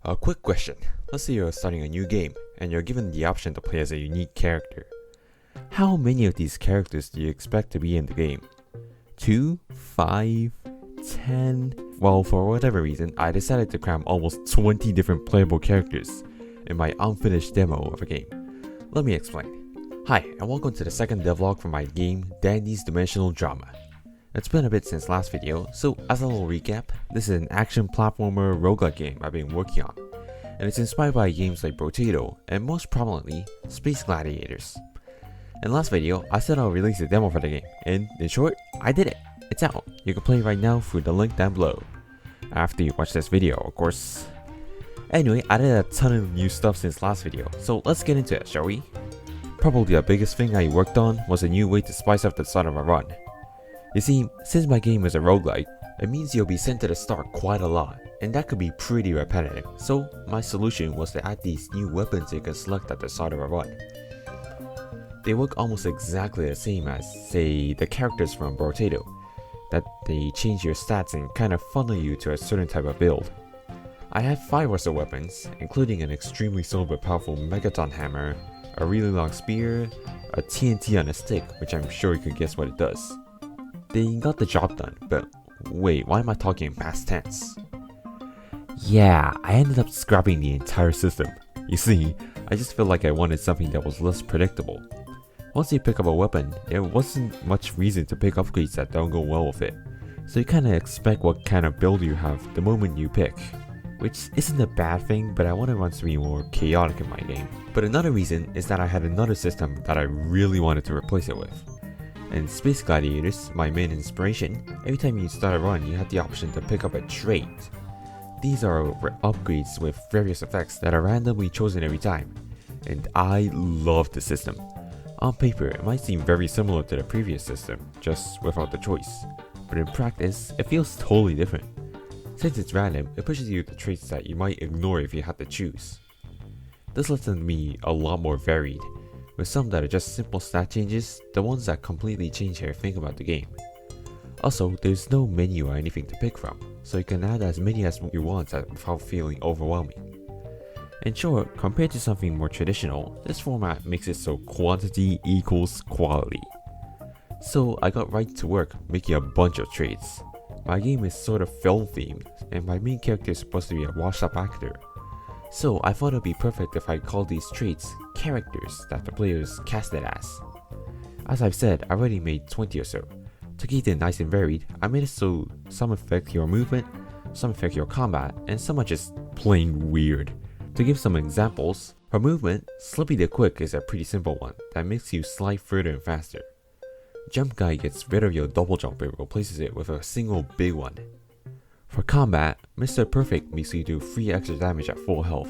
A quick question. Let's say you're starting a new game, and you're given the option to play as a unique character. How many of these characters do you expect to be in the game? 2, 5, 10? Well, for whatever reason, I decided to cram almost 20 different playable characters in my unfinished demo of a game. Let me explain. Hi, and welcome to the second devlog for my game, Dandy's Dimensional Drama. It's been a bit since last video, so as a little recap, this is an action platformer roguelike game I've been working on, and it's inspired by games like Brotato, and most prominently, Space Gladiators. In last video, I said I'll release a demo for the game, and in short, I did it. It's out. You can play it right now through the link down below. After you watch this video, of course. Anyway, I did a ton of new stuff since last video, so let's get into it, shall we? Probably the biggest thing I worked on was a new way to spice up the start of a run. You see, since my game is a roguelike, it means you'll be sent to the start quite a lot, and that could be pretty repetitive, so my solution was to add these new weapons you can select at the start of a run. They work almost exactly the same as, say, the characters from Brotato, that they change your stats and kind of funnel you to a certain type of build. I had 5 or so weapons, including an extremely slow but powerful Megaton Hammer, a really long spear, a TNT on a stick, which I'm sure you can guess what it does. They got the job done, but wait, why am I talking in past tense? Yeah, I ended up scrapping the entire system. You see, I just felt like I wanted something that was less predictable. Once you pick up a weapon, there wasn't much reason to pick upgrades that don't go well with it, so you kinda expect what kind of build you have the moment you pick. Which isn't a bad thing, but I wanted one to be more chaotic in my game. But another reason is that I had another system that I really wanted to replace it with. In Space Gladiators, my main inspiration, every time you start a run you have the option to pick up a trait. These are upgrades with various effects that are randomly chosen every time, and I love the system. On paper it might seem very similar to the previous system, just without the choice, but in practice it feels totally different. Since it's random, it pushes you to traits that you might ignore if you had to choose. This lets them be a lot more varied, with some that are just simple stat changes, the ones that completely change how you think about the game. Also, there's no menu or anything to pick from, so you can add as many as you want without feeling overwhelming. In short, compared to something more traditional, this format makes it so quantity equals quality. So I got right to work making a bunch of traits. My game is sort of film themed, and my main character is supposed to be a washed up actor. So I thought it would be perfect if I called these traits characters that the players cast it as. As I've said, I already made 20 or so. To keep it nice and varied, I made it so some affect your movement, some affect your combat, and some are just plain weird. To give some examples, for movement, Slippy the Quick is a pretty simple one that makes you slide further and faster. Jump Guy gets rid of your double jump and replaces it with a single big one. For combat, Mr. Perfect makes you do 3 extra damage at full health,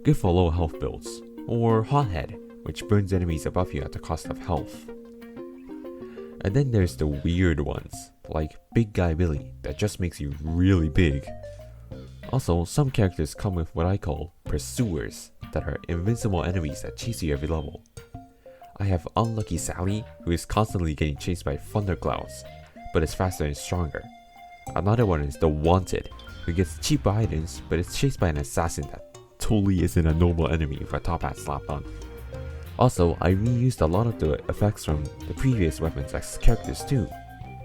good for low health builds, or Hothead, which burns enemies above you at the cost of health. And then there's the weird ones, like Big Guy Billy, that just makes you really big. Also, some characters come with what I call Pursuers, that are invincible enemies that chase you every level. I have Unlucky Sally, who is constantly getting chased by thunderclouds, but is faster and stronger. Another one is the Wanted, who gets cheaper items but is chased by an assassin that totally isn't a normal enemy with a top hat slapped on. Also, I reused a lot of the effects from the previous weapons as characters too,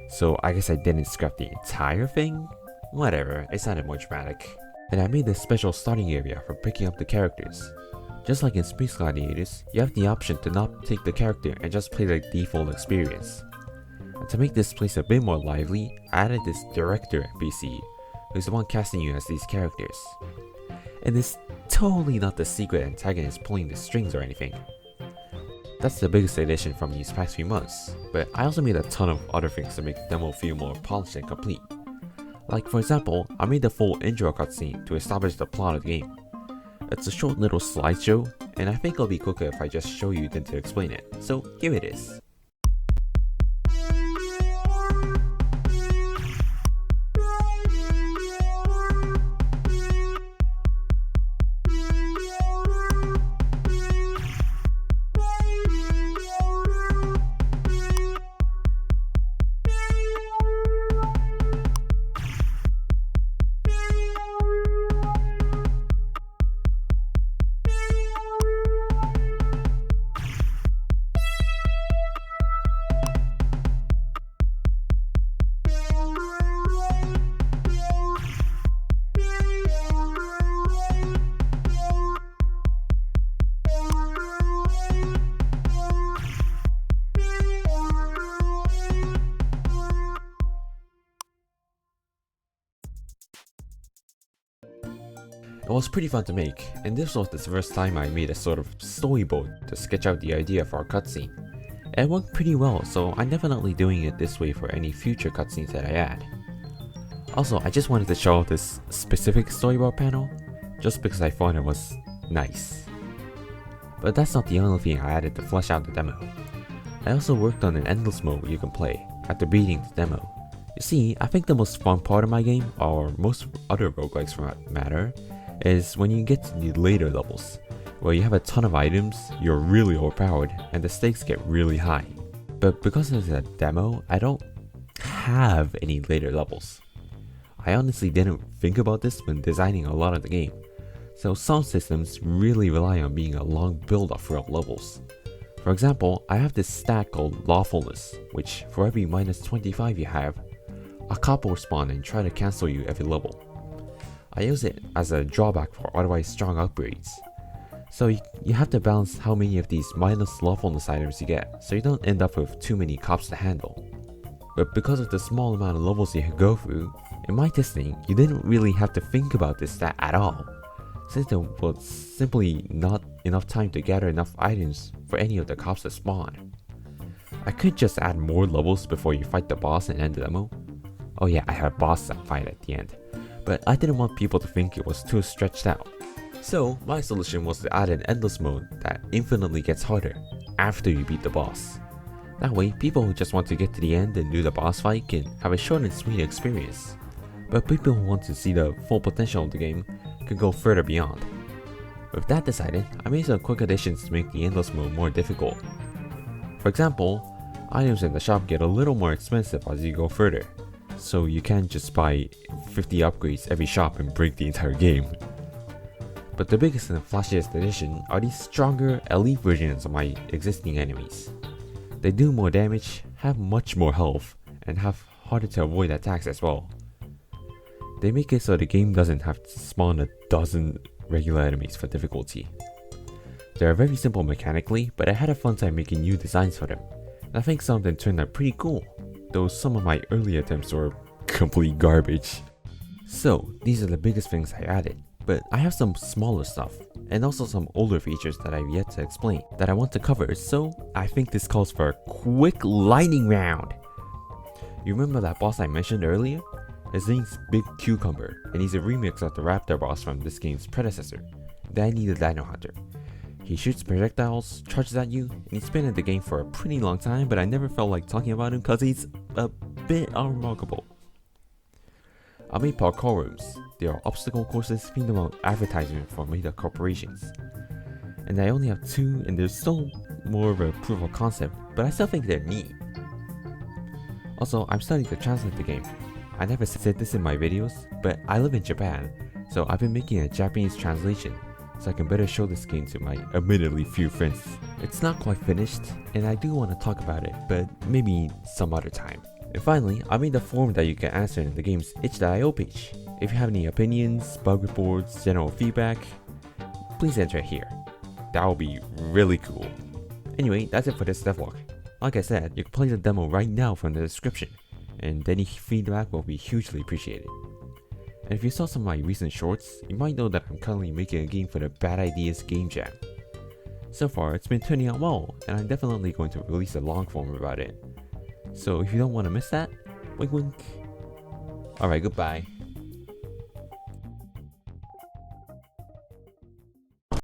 so I guess I didn't scrap the entire thing? Whatever, it sounded more dramatic. And I made this special starting area for picking up the characters. Just like in Space Gladiators, you have the option to not take the character and just play the default experience. And to make this place a bit more lively, I added this director NPC, who's the one casting you as these characters. And it's totally not the secret antagonist pulling the strings or anything. That's the biggest addition from these past few months, but I also made a ton of other things to make the demo feel more polished and complete. Like for example, I made the full intro cutscene to establish the plot of the game. It's a short little slideshow, and I think it'll be quicker if I just show you than to explain it, so here it is. It was pretty fun to make, and this was the first time I made a sort of storyboard to sketch out the idea for a cutscene. It worked pretty well, so I'm definitely doing it this way for any future cutscenes that I add. Also, I just wanted to show off this specific storyboard panel, just because I thought it was nice. But that's not the only thing I added to flesh out the demo. I also worked on an endless mode where you can play, after beating the demo. You see, I think the most fun part of my game, or most other roguelikes for that matter, is when you get to the later levels, where you have a ton of items, you're really overpowered, and the stakes get really high. But because it's a demo, I don't have any later levels. I honestly didn't think about this when designing a lot of the game, so some systems really rely on being a long build-up throughout levels. For example, I have this stat called Lawfulness, which for every minus 25 you have, a cop will spawn and try to cancel you every level. I use it as a drawback for otherwise strong upgrades. So you have to balance how many of these minus lawfulness items you get, so you don't end up with too many cops to handle. But because of the small amount of levels you go through, in my testing, you didn't really have to think about this stat at all, since there was simply not enough time to gather enough items for any of the cops to spawn. I could just add more levels before you fight the boss and end the demo. Oh yeah, I have a boss fight at the end, but I didn't want people to think it was too stretched out. So my solution was to add an endless mode that infinitely gets harder after you beat the boss. That way, people who just want to get to the end and do the boss fight can have a short and sweet experience. But people who want to see the full potential of the game can go further beyond. With that decided, I made some quick additions to make the endless mode more difficult. For example, items in the shop get a little more expensive as you go further, so you can't just buy 50 upgrades every shop and break the entire game. But the biggest and flashiest addition are these stronger elite versions of my existing enemies. They do more damage, have much more health, and have harder to avoid attacks as well. They make it so the game doesn't have to spawn a dozen regular enemies for difficulty. They are very simple mechanically, but I had a fun time making new designs for them, and I think some of them turned out pretty cool, though some of my early attempts were complete garbage. So these are the biggest things I added, but I have some smaller stuff, and also some older features that I've yet to explain that I want to cover, so I think this calls for a quick lightning round. You remember that boss I mentioned earlier? His name's Big Cucumber, and he's a remix of the raptor boss from this game's predecessor, Danny the Dino Hunter. He shoots projectiles, charges at you, and he's been in the game for a pretty long time, but I never felt like talking about him cause he's a bit unremarkable. I made parkour rooms. They are obstacle courses themed around advertisement for made up corporations. And I only have 2, and they're still more of a proof of concept, but I still think they're neat. Also, I'm starting to translate the game. I never said this in my videos, but I live in Japan, so I've been making a Japanese translation, so I can better show this game to my admittedly few friends. It's not quite finished, and I do want to talk about it, but maybe some other time. And finally, I made a form that you can answer in the game's itch.io page. If you have any opinions, bug reports, general feedback, please enter it here. That would be really cool. Anyway, that's it for this devlog. Like I said, you can play the demo right now from the description, and any feedback will be hugely appreciated. And if you saw some of my recent shorts, you might know that I'm currently making a game for the Bad Ideas Game Jam. So far, it's been turning out well, and I'm definitely going to release a long form about it. So if you don't want to miss that, wink wink. Alright, goodbye.